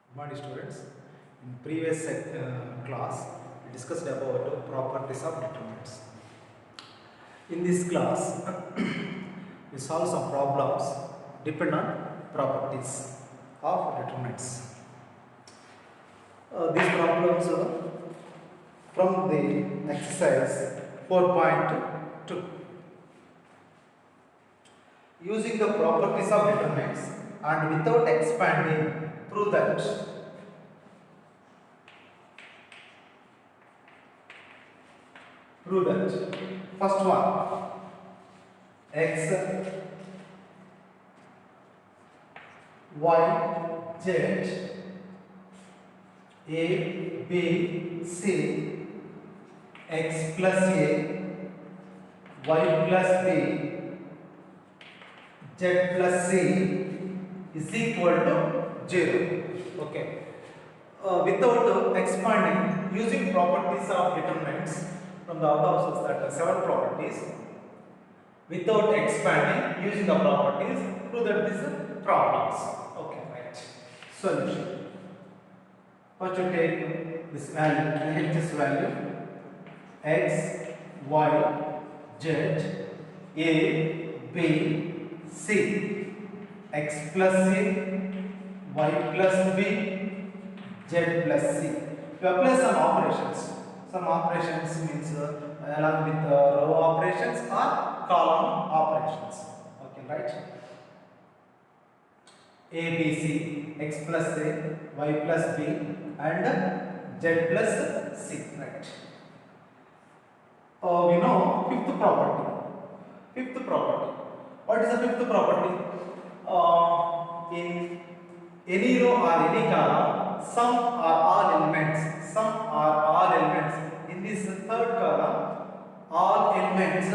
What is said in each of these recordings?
Good morning, students. In previous class, we discussed about properties of determinants. In this class, we solve some problems depend on properties of determinants. These problems from the exercise 4.2. Using the properties of determinants and without expanding, prove that. Prove that. First one, x, y, z, a, b, c, x plus a, y plus b, z plus c is equal to 0. Okay. Without expanding, using properties of determinants from the out of that 7 properties, without expanding, using the properties, prove that these problems. Okay, right. Solution. First you take this value, this value, x, y, z, a, b, c, x plus a, y plus b, z plus c. We apply some operations. Some operations means along with row operations or column operations. Okay, right? A, B, C, x plus a, y plus b, and z plus c. Right? We know fifth property. Fifth property. What is the fifth property? In any row or any column, some or all elements. Some or all elements. In this third column, all elements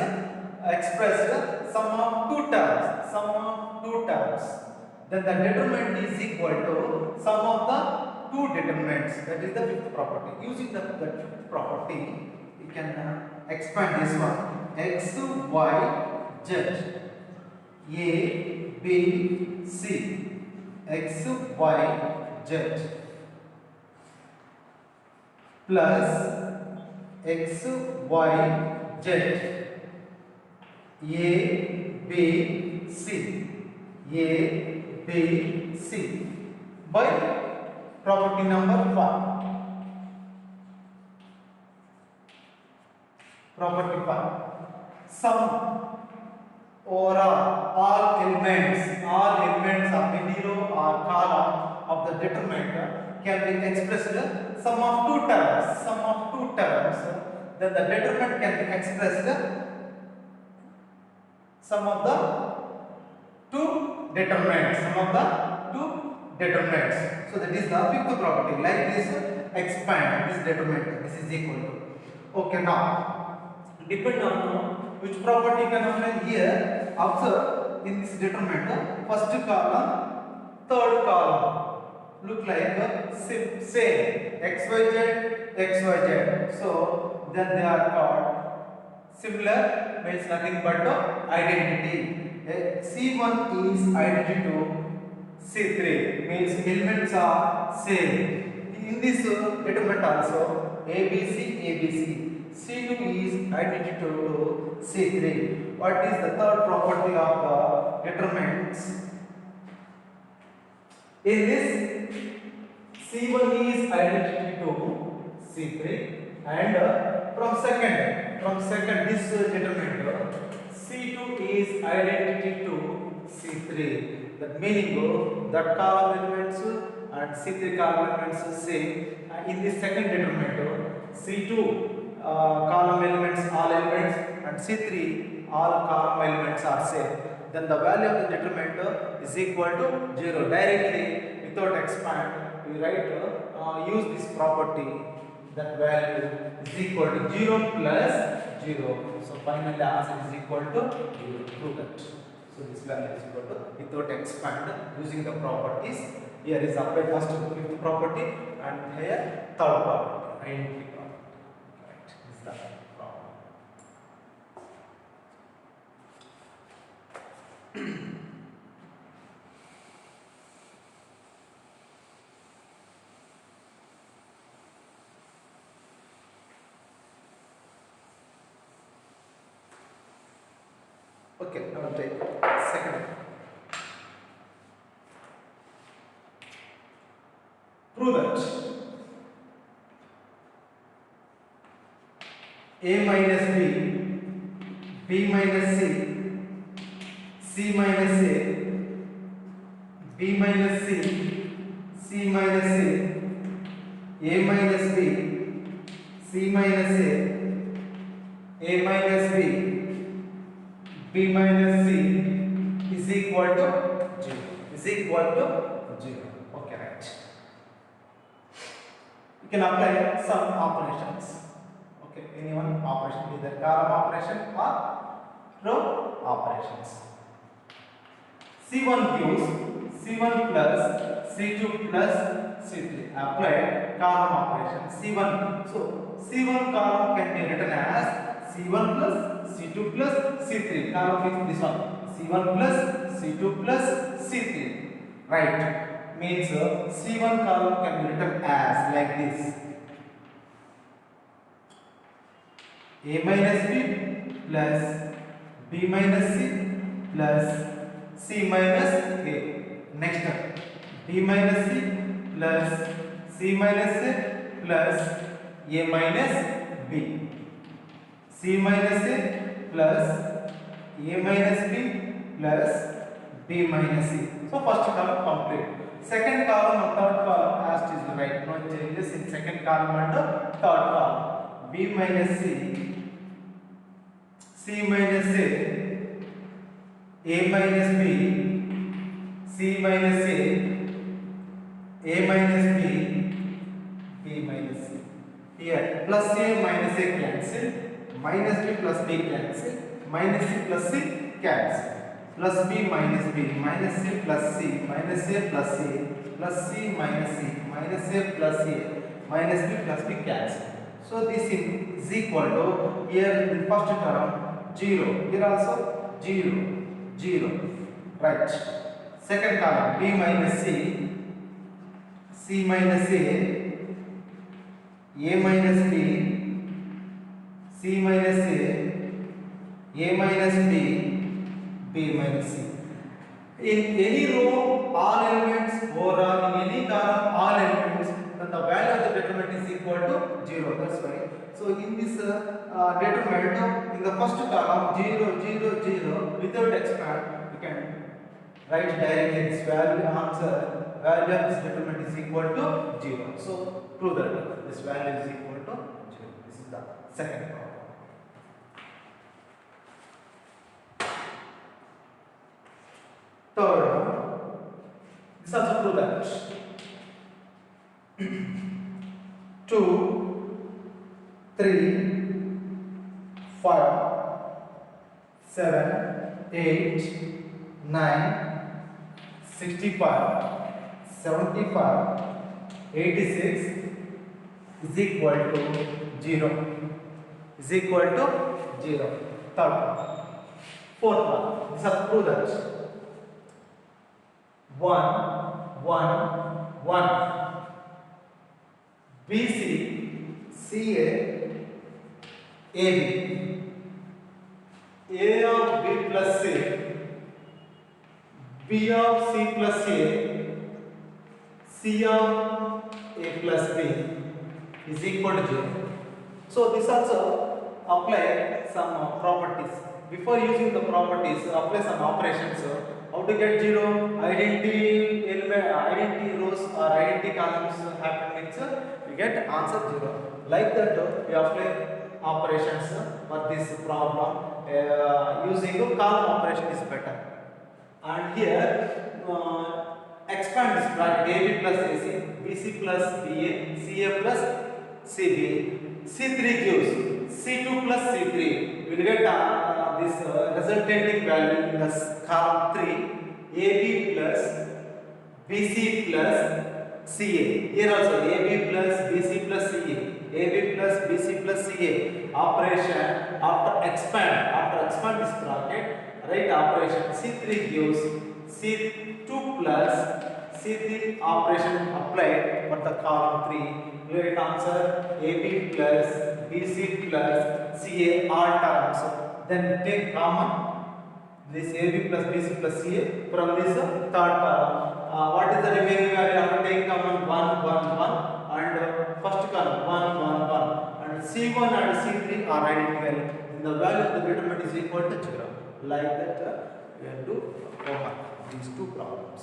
expressed sum of two terms. Sum of two terms. Then the determinant is equal to sum of the two determinants. That is the fifth property. Using the fifth property, we can expand this one. X, Y, Z, A, B, C, X, Y, Z plus X, Y, Z, A, B, C, A, B, C by property number 1. Property 1. Sum over all elements of any row or column of the determinant can be expressed sum of two terms. Sum of two terms. Then the determinant can be expressed sum of the two determinants. Sum of the two determinants. So that is the fifth property. Like this, expand this determinant. This is equal to. Okay, now depend on which property can apply here. Observe in this determinant, first column, third column look like same xyz xyz. So then they are called similar, means nothing but identity. C1 is identity to C3, means elements are same. In this determinant also ABC. C2 is identity to C3. What is the third property of the determinants? In this, C1 is identity to C3, and from second this determinant, C2 is identity to C3. That meaning that column elements and C3 column elements same. In this second determinant, C2 column elements, all elements, and C3 all column elements are same. Then the value of the determinant is equal to 0. Directly, without expand, we write use this property. That value is equal to 0 plus 0. So finally, the answer is equal to 0. Prove that. So this value is equal to without expand using the properties. Here is applied first to fifth property, and here third property, identity property. Right. This is the problem. Okay, I will take second. Prove that A minus B minus C minus A, B minus C minus A minus B, C minus A minus B minus C is equal to 0. Is equal to 0. Okay, right. You can apply some operations. Okay, any one operation, either column operation or row operations. C1 gives C1 plus C2 plus C3. Apply column operation C1. So C1 column can be written as C1 plus C2 plus C3. Column is this one. C1 plus C2 plus C3. Right. Means C1 column can be written as like this. A minus B plus B minus C plus C minus A. Next up, B minus C plus C minus A plus A minus B. C minus A plus A minus B plus B minus C. So first column complete. Second column and third column as it is right. No changes in second column and third column. B minus C minus A minus B, C minus A minus B minus C. Here plus A minus A cancel, minus B plus B cancel, minus C plus C cancel. Plus B minus B, minus C plus C, minus A plus C, plus C minus C, minus A plus A, minus B plus B cancel. So this is equal to, here in the first term 0, here also 0, 0, right. Second column B minus C minus A minus B, C minus A minus B minus C. In any row, all elements, or in any column, all elements, then the value of the determinant is equal to 0. That's why. So in this determinant, in the first column 0, 0, 0, without expand, you can write directly this value answer. Value of this determinant is equal to 0. So prove that this value is equal to 0. This is the second problem. Third, this also prove that 2, 3, 5, 7, 8, 9, 65, 75, 86 is equal to 0. Is equal to 0. Third one. Fourth one. This has prove that 1, 1, 1. BC, CA, AB. A of B plus C, B of C plus A, C of A plus B is equal to 0. So this also apply some properties. Before using the properties, apply some operations. How to get 0? Identity element, identity rows or identity columns happen means we get answer 0. Like that, we apply operations for this problem. Using a column operation is better. And here expand this bracket AB plus AC, BC plus BA, CA plus CB. C3 gives C2 plus C3. We will get this resulting value in the column 3, AB plus BC plus CA. Here also AB plus BC plus CA, AB plus BC plus CA. Operation after expand this bracket, right operation C3 gives C2 plus C3 operation applied for the column 3. You get answer AB plus BC plus CA all terms. Then take common this AB plus BC plus CA from this third column. What is the remaining value after taking common 1, 1, 1 and first column 1, 1, 1 and C1 and C3 are identical. Then the value of the determinant is equal to 0. Like that, we have to overcome these two problems.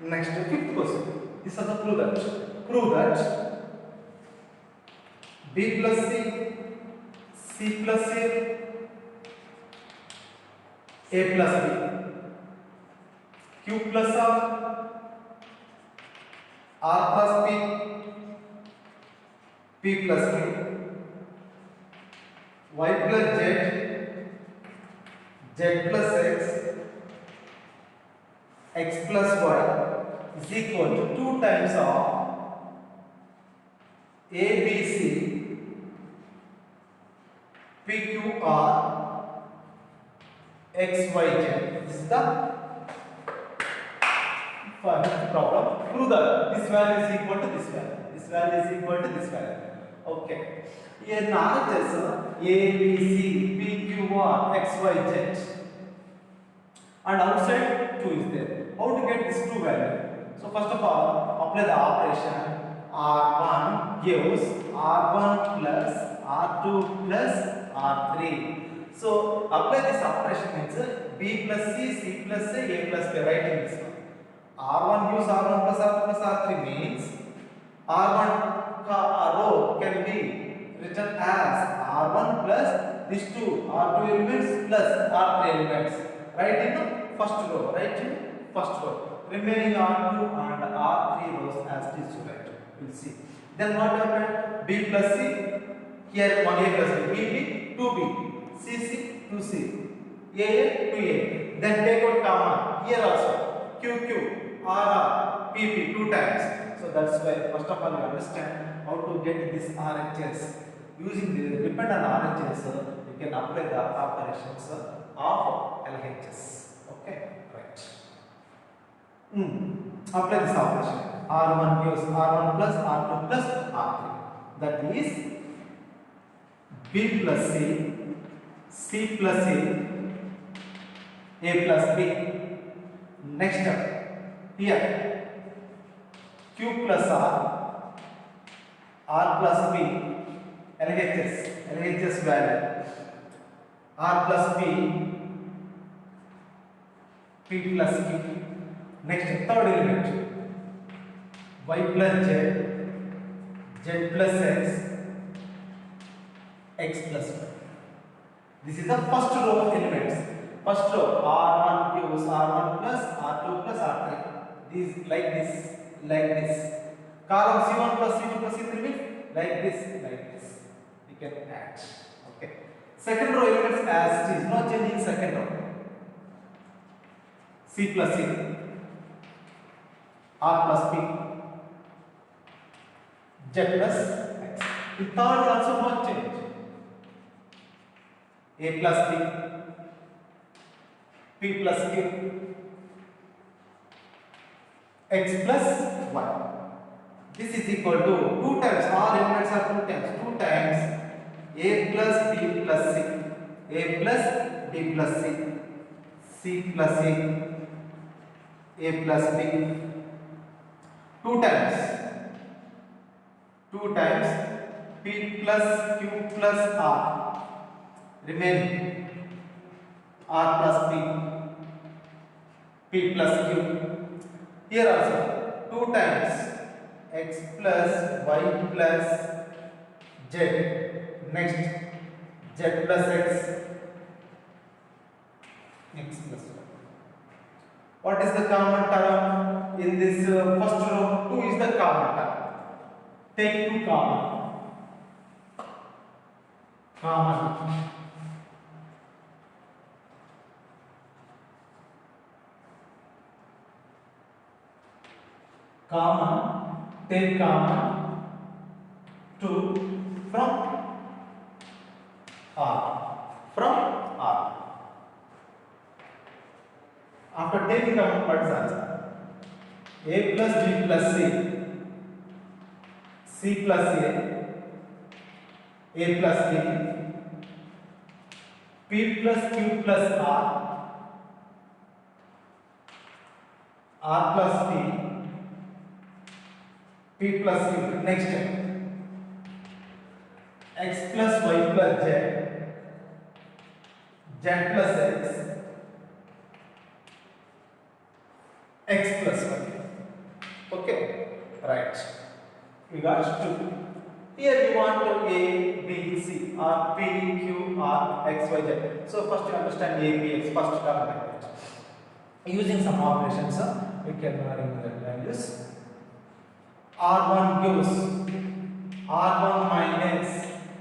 Next, fifth question. This is the prove that. Prove that B plus C plus A plus B, Q plus R plus P plus Q, Y plus Z plus X plus Y is equal to 2 times of ABC PQR XYZ. This is the first problem. Prove that this value is equal to this value. This value is equal to this value. Okay. Here RHS ABC PQR XYZ and outside 2 is there. How to get this 2 value? So first of all, apply the operation. R1 gives R1 plus R2 plus R3. So apply this operation means B plus C plus A plus B. Write in this one. R1 gives R1 plus R2 plus R3 means R1 row can be written as R1 plus these two R2 elements plus R3 elements. Write in the first row. Write in first row. Remaining R2 and R3 rows as this right. We'll see. Then what happened? B plus C. Here 1A plus B. B, 2B. C, 2C. A, 2A. Then take out common. Here also. QQ, RR, PP 2 times. So that's why first of all you understand how to get this RHS. Using the depend on RHS, you can apply the operations of LHS. Okay, right. Apply this operation. R1 gives R1 plus R2 plus R3. That is B plus C plus A plus B. Next step. Here Q plus R plus B, LHS value, R plus B, P plus Q. Next, third element, Y plus Z plus X plus Y. This is the first row of elements. First row, R1 gives R1 plus R2 plus R3. These like this. Column C1 plus C2 plus C3 means like this. You can add. Okay. Second row elements as it is, no changing second row. C plus C, R plus P, Z plus X. The third also no change. A plus B, P plus Q, X plus Y. This is equal to 2 times, all elements are 2 times. 2 times A plus B plus C, A plus B plus C plus A plus B. 2 times P plus Q plus R. Remaining R plus P plus Q. Here also 2 times X plus Y plus Z. Next Z plus X plus Y. What is the common term in this first row? 2 is the common term. Take 2 common. Take common. 2 from R. From R. After taking out what is answer? A plus B plus C, C plus A plus B, P plus Q plus R plus P plus Q. Next, X plus Y plus Z, Z plus X plus Y. Okay, right. We got 2. Here we want A, B, C, or P, Q, R, X, Y, Z. So first you understand A, B, X, first term like that. Using some operations, we can remove the values. R1 gives R1 minus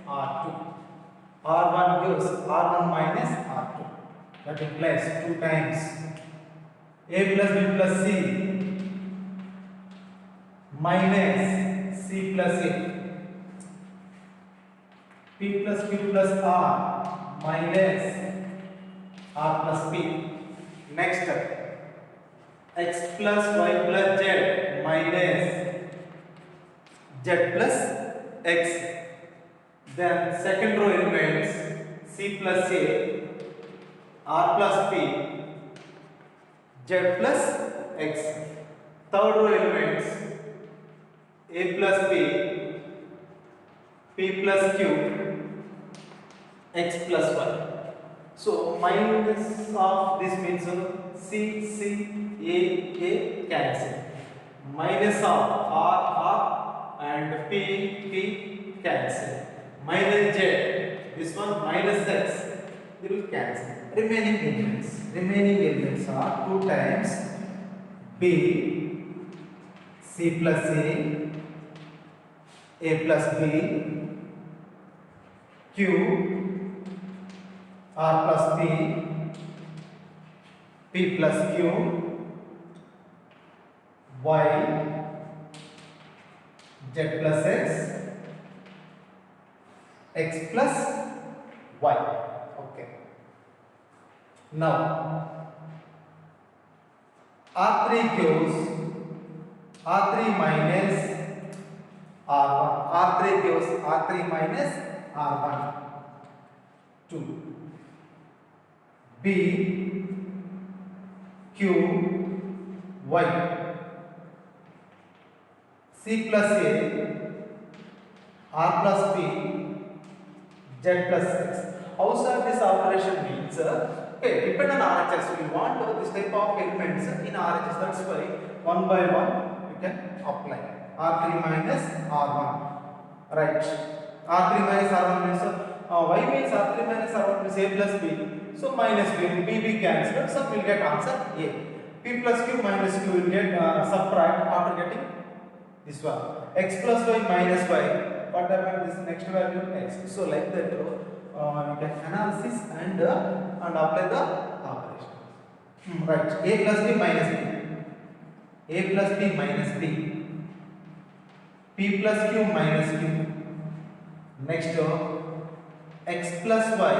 R2. R1 gives R1 minus R2. That implies 2 times A plus B plus C minus C plus A, P plus Q plus R minus R plus P. Next, X plus Y plus Z minus Z plus X. Then second row elements C plus A, R plus P, Z plus X. Third row elements A plus B, P plus Q, X plus Y. So minus of this means C, A cancel. Minus of R and P cancel. Minus Z, this one minus X, they will cancel. Remaining elements are 2 times B, C plus A plus B, Q, R plus P plus Q, Y, Z plus X plus Y. Okay. Now, R3 gives R3 minus R1. R3 gives R3 minus R1. 2. B, Q, Y. C plus A, R plus P, Z plus X. Also, this operation means, okay, depend on RHS. We want this type of elements in RHS. That's why 1 by 1 you can apply. R3 minus R1. Right. R3 minus R1 means, Y means R3 minus R1 means A plus B. So minus B, B cancelled. So we will get answer A. P plus Q minus Q will get subtract after getting this one. X plus Y minus Y. What happened? This next value X. So like that, you can analysis and apply the operation. Right. A plus B minus B. A plus B minus B. P plus Q minus Q. Next, X plus Y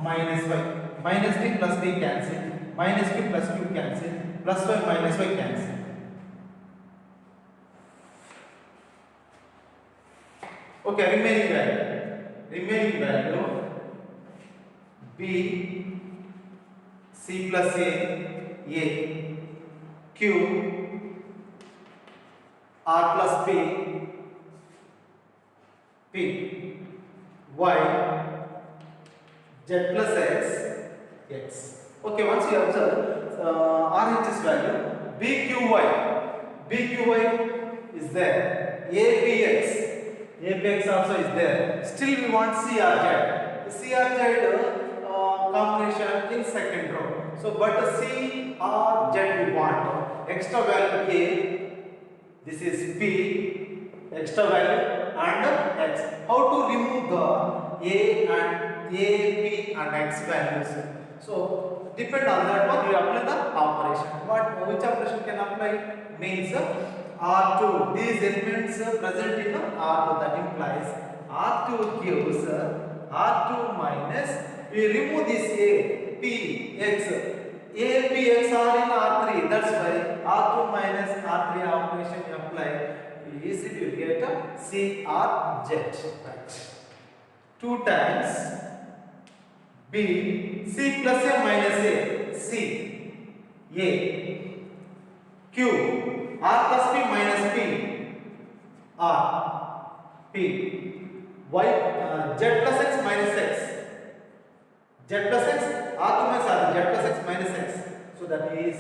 minus Y. Minus D plus D cancel. Minus Q plus Q cancel. Plus Y minus Y cancel. Okay, remaining value B, C plus A, Q, R plus P, Y, Z plus X. Okay, once you observe RHS value, BQY is there, ABX also is there. Still we want CRZ. CRZ combination in second row. So but CRZ we want extra value A, this is P, extra value and X. How to remove the A, P and X values? So depend on that one we apply the operation. Which operation can apply means R2. These elements present in R2, that implies R2 gives R2 minus, we remove this A, P, X. A, P, X are in R3. That's why R2 minus R3 operation apply. Easily you get C, R, Z. Right. 2 times B, C plus A minus A, C, A, Q, R plus P minus P, R, P, Y, Z plus X minus X, Z plus X, R2 minus R, Z plus X minus X. So that is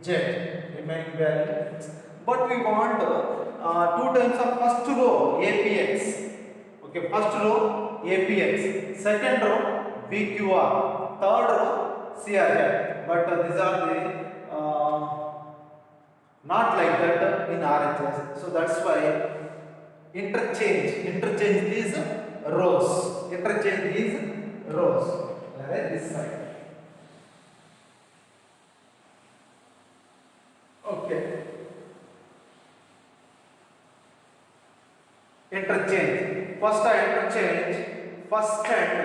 Z, remaining value. But we want 2 times of first row, APX. Okay, first row, APX. Second row, BQR. Third row, CRZ. But these are the not like that in RHS. So that's why interchange these rows. Interchange these rows. Whereas this side. Okay. Interchange. First I interchange first and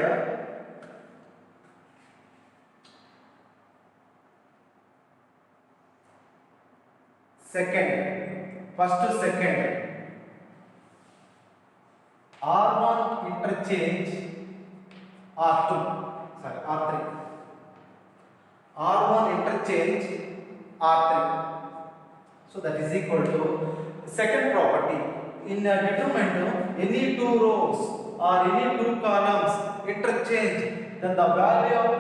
second. First to second. R1 interchange R2. Sorry, R3. R1 interchange R3. So that is equal to second property. In determinant, any 2 rows or any 2 columns interchange, then the value of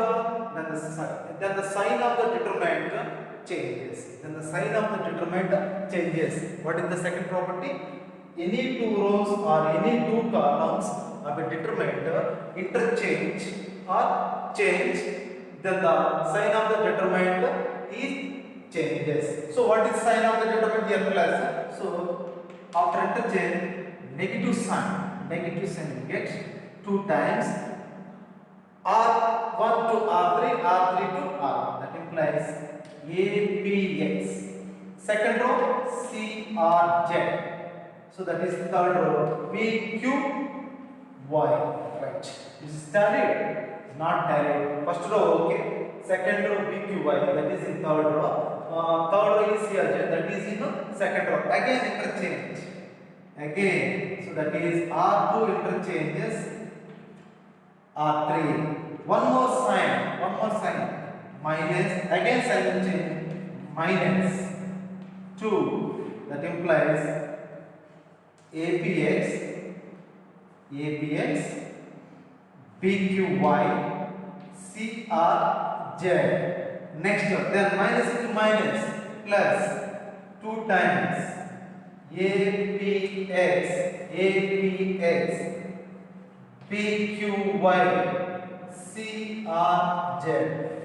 then the sign of the determinant changes. Then the sign of the determinant changes. What is the second property? Any 2 rows or any 2 columns of a determinant interchange or change, then the sign of the determinant is changes. So what is sign of the determinant here plus? So after interchange, negative sign you get 2 times R1 to R3, R3 to R1. That implies APX. Second row, CRZ. So that is third row, PQY. Right. This is tallied? Not tallied. First row, okay. Second row, PQY. That is in third row. Third row is CRZ. That is in second row. Again interchange. Again. So that is R2 interchanges R3. One more sign. Minus. Again sign will change. Minus 2. That implies APX, BQY, CRZ. Next, then minus into minus, plus 2 times APX, BQY, CRZ.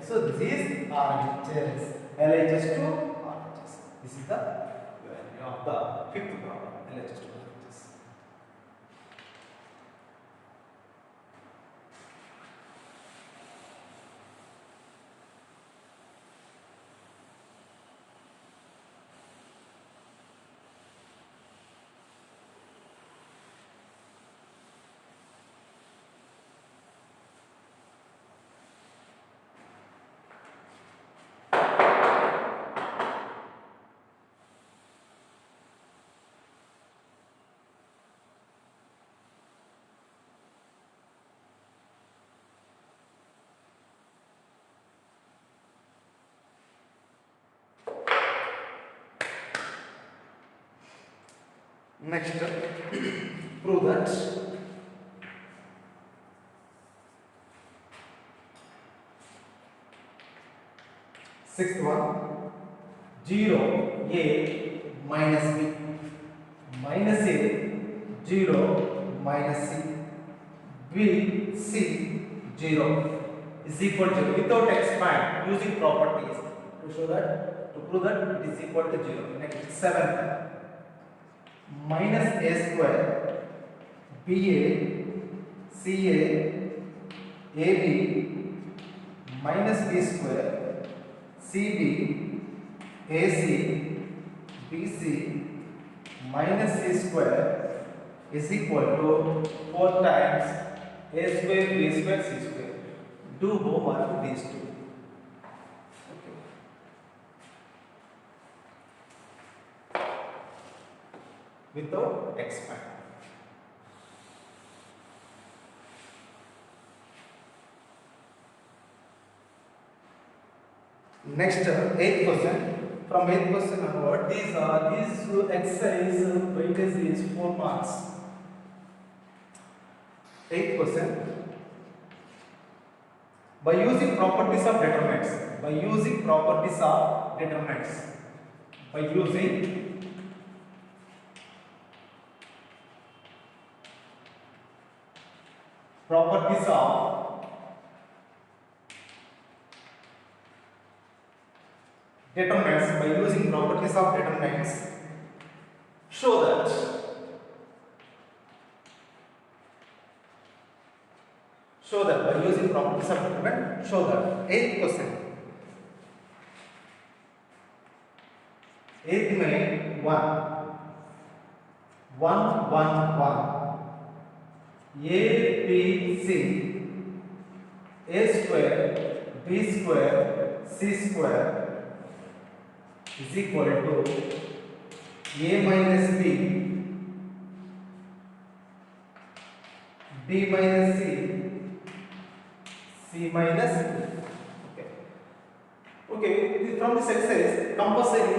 So this is RHS, LHS to RHS. This is the value of the fifth problem, LHS to RHS. Next, prove that sixth one, 0 A minus B minus A 0 minus C B C 0 is equal to 0 without expand using properties to show that, to prove that it is equal to 0. Next, seventh, minus A square BA CA AB minus B square CB AC BC minus c square is equal to 4 times a square b square c square. Do homework with these two. Okay. Without expand. Next, eighth question. From eighth question onward, these exercise weightage is 4 marks. Eighth question. By using properties of determinants. By using properties of determinants. By using properties of determinants, by using properties of determinants, show that by using properties of determinant, show that. Eighth question. Eighth में 1 A B C A square B square C square is equal to A minus B minus C minus D. Okay, from this exercise, compulsory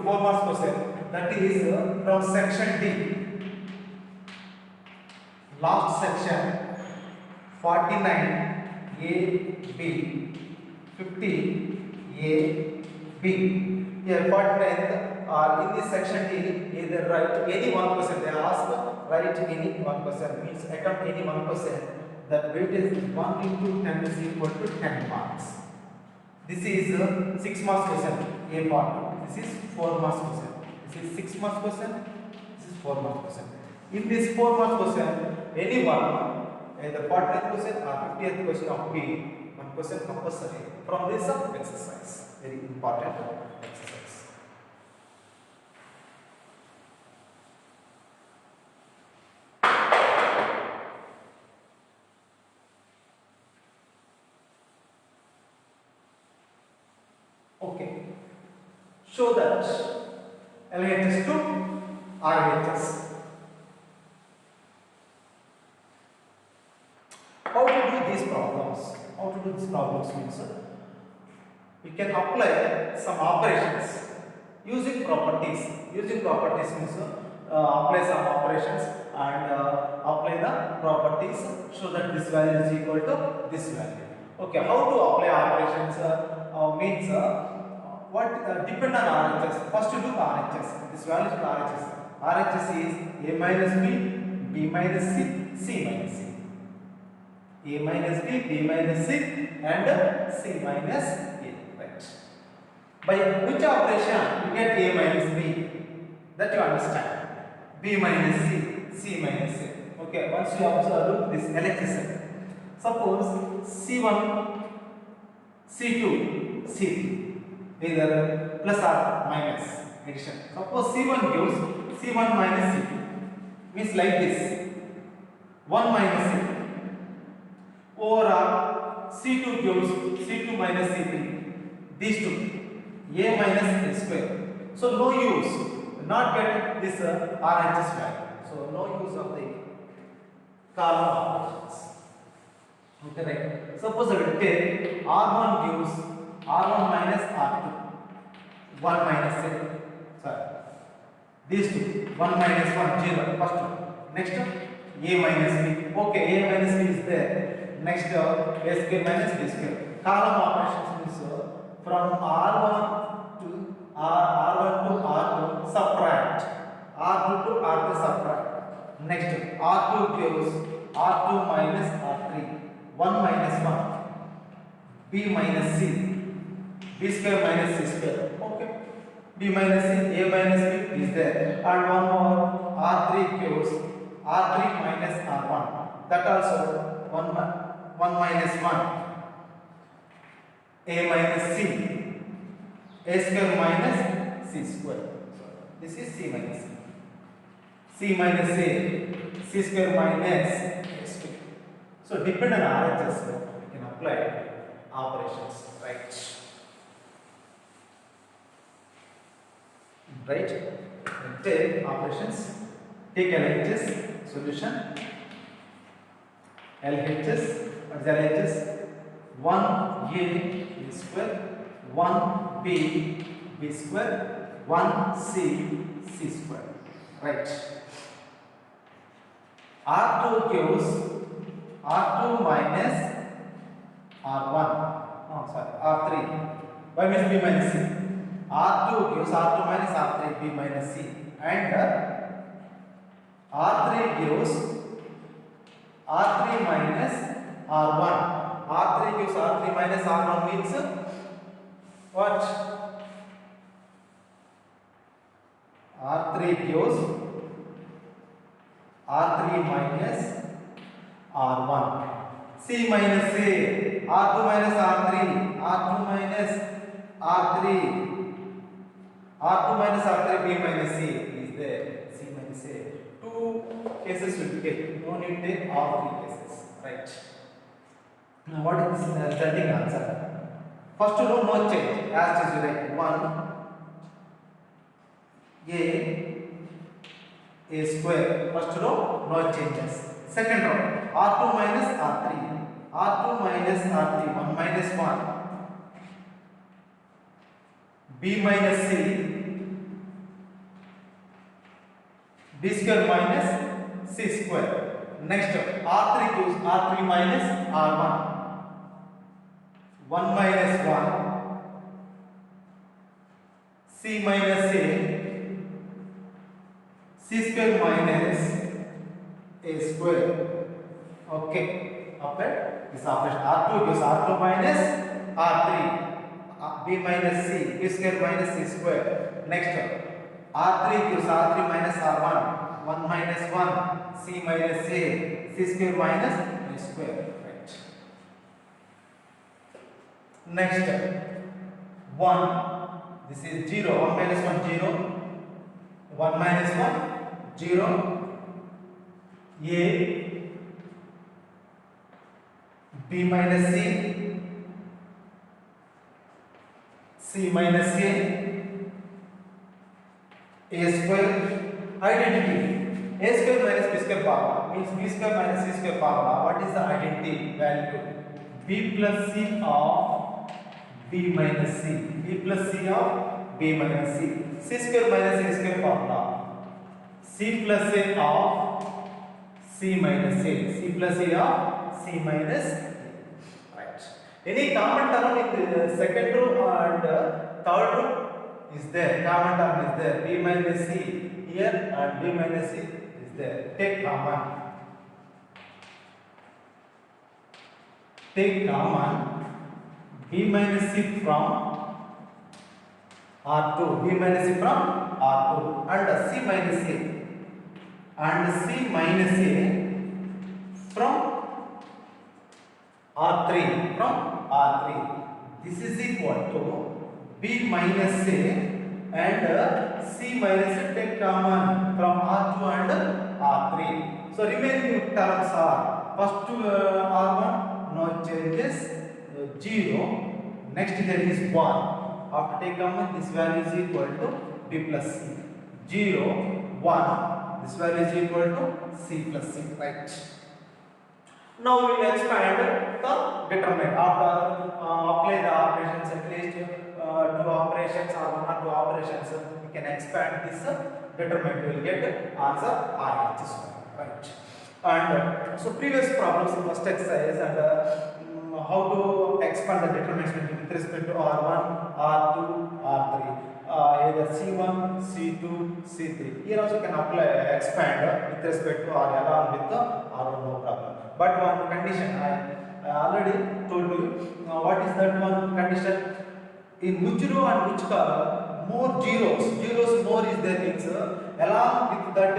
4 marks question, that is from section D. Last section 49 A B 50 A B. Here 49th in this section D, either write any one question. They ask write any one question, means attempt any one question. That weightage is 1 into 10 is equal to 10 marks. This is 6 marks question, A part. This is 4 marks question. This is 6 marks question. This is 4 marks question. In this 4 marks question, any one, either 40th question or 50th question of B, one question compulsory from this exercise. Very important exercise. Okay. Show that LHS to RHS. How to do these problems? How to do these problems means we can apply some operations using properties. Using properties means apply some operations and apply the properties so that this value is equal to this value. Okay, how to apply operations means what depend on RHS. First to do RHS. This value is RHS. RHS is A minus B, B minus C, C minus C. A minus B, B minus C and C minus A. Right. By which operation you get A minus B? That you understand. B minus C, C minus A. Okay, once you observe this LHS. Suppose C1, C2, C3. Either plus or minus addition. Suppose C1 gives C1 minus C2. Means like this. 1 minus C2. Or C2 gives C2 minus C3. These two. A minus A square. So no use. Not get this RHS value. So no use of the column operations. Okay, right. Suppose I will take R1 gives R1 minus R2. 1 minus 7. Sorry. These two. 1 minus 1, 0. First one. Next one. A minus B. Okay, A minus B is there. Next A square minus B square. Column operations means from R1 to R2 subtract. R2 to R3 subtract. Next R2 gives R2 minus R3. 1 minus 1. B minus C. B square minus C square. Okay. B minus C, A minus B is there. And one more R3 gives R3 minus R1. That also 1 minus 1. A minus C. A square minus C square. This is C minus C. C minus A, C square minus A square. So depend on RHS, we can apply operations, right? Right? Take operations, take LHS solution. LHS, what is LHS? 1A B square, 1B B square, 1C C square, right? R2 gives R2 minus R1, oh sorry, R3, why means B minus C? R2 gives R2 minus R3, B minus C, and R3 gives R3 minus R1. R3 gives R3 minus R1 means what? R3 gives R3 minus R1. C minus A, R2 minus R3, R2 minus R3, R2 minus R3, B minus C is there. C minus A. Two cases will be taken. No need to take all three cases, right? Now what is this resulting answer? First row no change, as is like 1 A square. First row no changes. Second row R2 minus R3, R2 minus R3, 1 minus 1, B minus C, B square minus C square. Next R3 gives R3 minus R1, 1 minus 1, C minus A, C square minus A square. Okay, after this operation R2 gives R2 minus R3, B minus C, B square minus C square. Next R3 gives R3 minus R1, 1 minus 1, C minus A, C square minus A square. Right. Next 1, this is 0, 1 minus 1 0, 1 minus 1 0, A, B minus C, C minus A square. Identity A square minus B square formula means B square minus C square formula. What is the identity value? B plus C of B minus C, B plus C of B minus C, C square minus A square formula, C plus A of C minus A, C plus A of C minus A. Right. Any common term in the second row and third row is there. Common term is there. B minus C here and B minus C is there. Take common. Take common B minus C from R2. B minus C from R2 and C minus A and C minus A from R3, from R3. This is equal to B minus A and C minus A. Take common from R2 and R3. So remaining terms are first R1 no changes, 0. Next there is 1. After take common, this value is equal to B plus C. 0, 1. This value is equal to C plus C. Right. Now we will expand the determinant. After apply the operations, at least two operations or one or two operations, we can expand this determinant. We will get answer RHS. Right. And so previous problems in first exercise and how to expand the determinants with respect to R1, R2, R3. Either C1, C2, C3. Here also can apply expand with respect to R along with the R1, no problem. But one condition I already told you. What is that one condition? In which row and which column more zeros more is there means along with that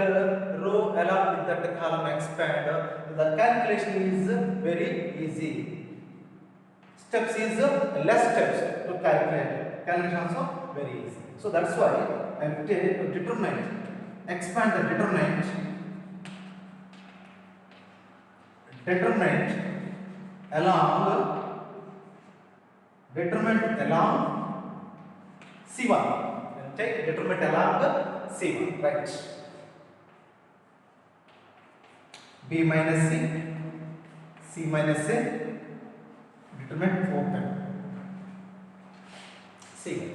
row, along with that column expand. The calculation is very easy. Steps is less steps to calculate. Calculation also very easy. So that's why I will take determinant expand the determinant along C1. Take determinant along C1, right? B minus C, C minus A, determinant open. See,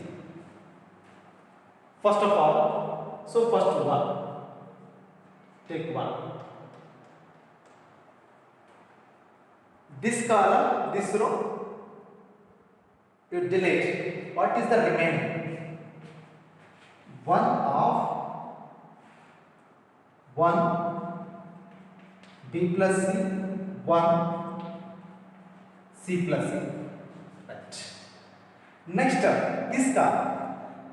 first of all, so first one, take one. This column, this row, you delete. What is the remaining? 1 of 1 B plus C, 1 C plus C. Right. Next up, this column.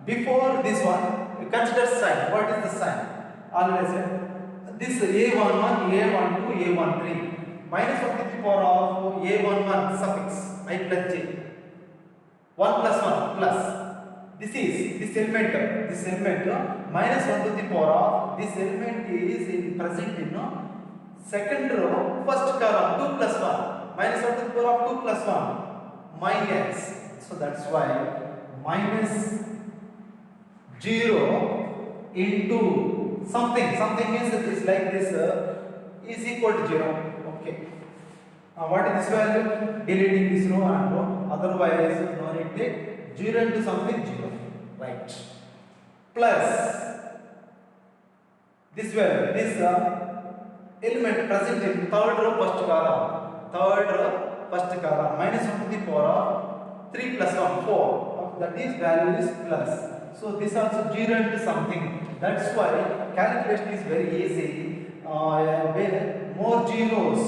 Before this one, you consider sign. What is the sign? Always this A11, A12, A13. Minus 1 to the power of A11 suffix I plus J. 1 plus 1 plus. This element minus 1 to the power of this element is present in second row, first column 2 plus 1. Minus 1 to the power of 2 plus 1 minus. So that's why minus 0 into something means it is like this is equal to 0. Okay. What is this value? Deleting this row and row. Otherwise, no need to take 0 into something 0. Right. Plus this value, this element present in third row, first column. Minus 1 to the power of 3 plus 1, 4. That is value is plus. So this also 0 into something. That's why calculation is very easy. Where more zeros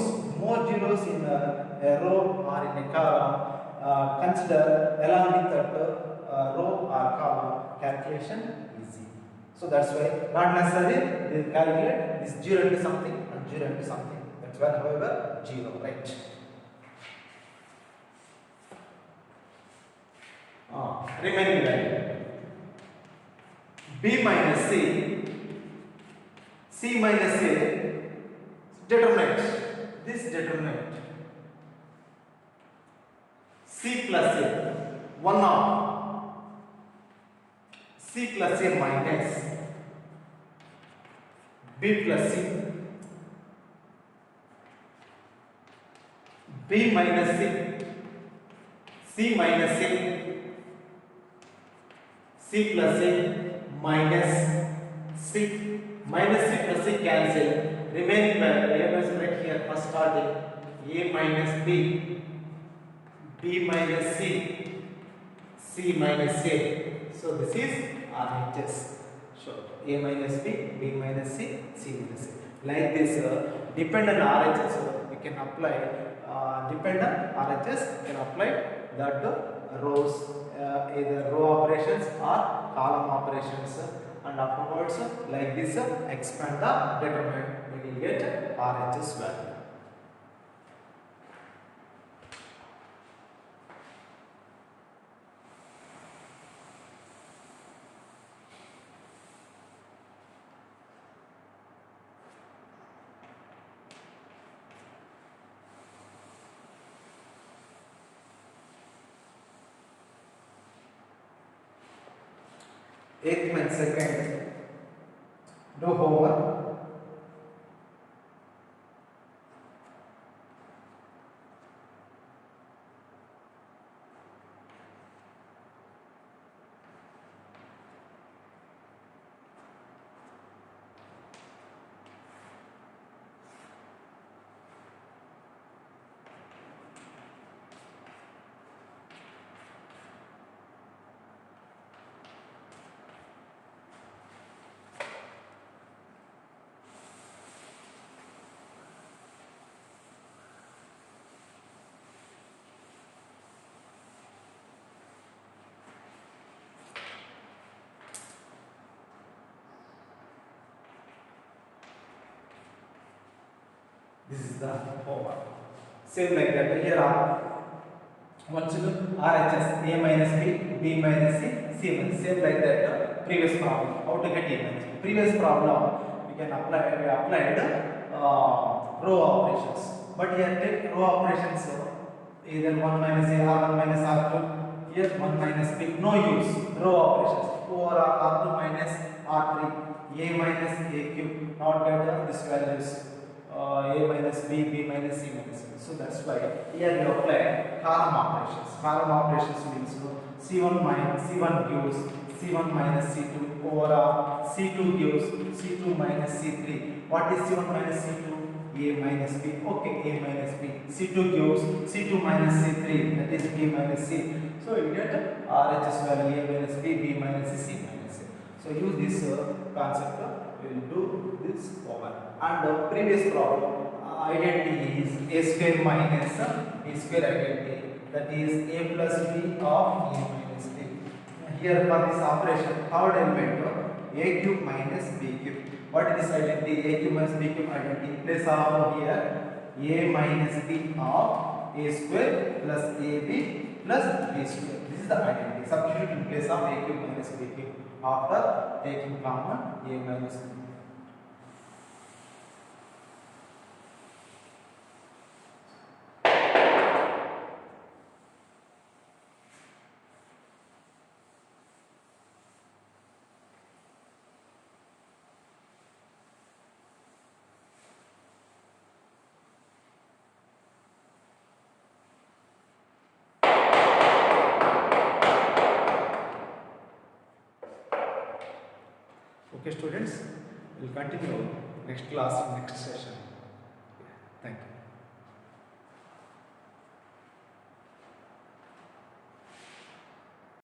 in a row or in a column, consider along with that row or column, calculation easy. So that's why not necessarily they calculate this 0 into something and 0 into something. That's why, however, 0, right? Remaining value B minus C, C minus A, determinant. This determinant C plus A, 1 of C plus A minus B plus C, B minus C, C minus A, C plus A minus C plus C cancel. Remaining value A minus right here first starting A minus B, B minus C, C minus A. So this is RHS. So A minus B, B minus C, C minus A. Like this, dependent RHS we can apply. Dependent RHS can apply that rows, either row operations or column operations, and afterwards like this expand the determinant, we will get RHS value. Eighth and second, do homework. This is the homework. Same like that. Here are once you RHS A minus B, B minus C, C minus. Same like that. Previous problem. How to get A minus B. Previous problem we applied row operations, but here take row operations, either 1 minus a r1 minus r2, here 1 minus b, no use. Row operations, 4 r2 minus r3, a minus a cube, not get this values, a minus b, b minus c minus b. So that's why here you apply column operations. Column operations means c1 minus c1 gives c1 minus c2 over c2 gives c2 minus c3. What is c1 minus c2? A minus b. Okay, a minus b. c2 gives c2 minus c3, that is b minus c. So you get RHS value a minus b, b minus c, c minus a. So use this concept, we will do this over. And the previous problem identity is a square minus b square identity, that is a plus b of a minus b. Here for this operation, third element a cube minus b cube. What is this identity? A cube minus b cube identity. In place of here a minus b of a square plus ab plus b square. This is the identity. Substitute in place of a cube minus b cube after taking common a minus b. Okay, students, we'll continue next class, next session. Thank you.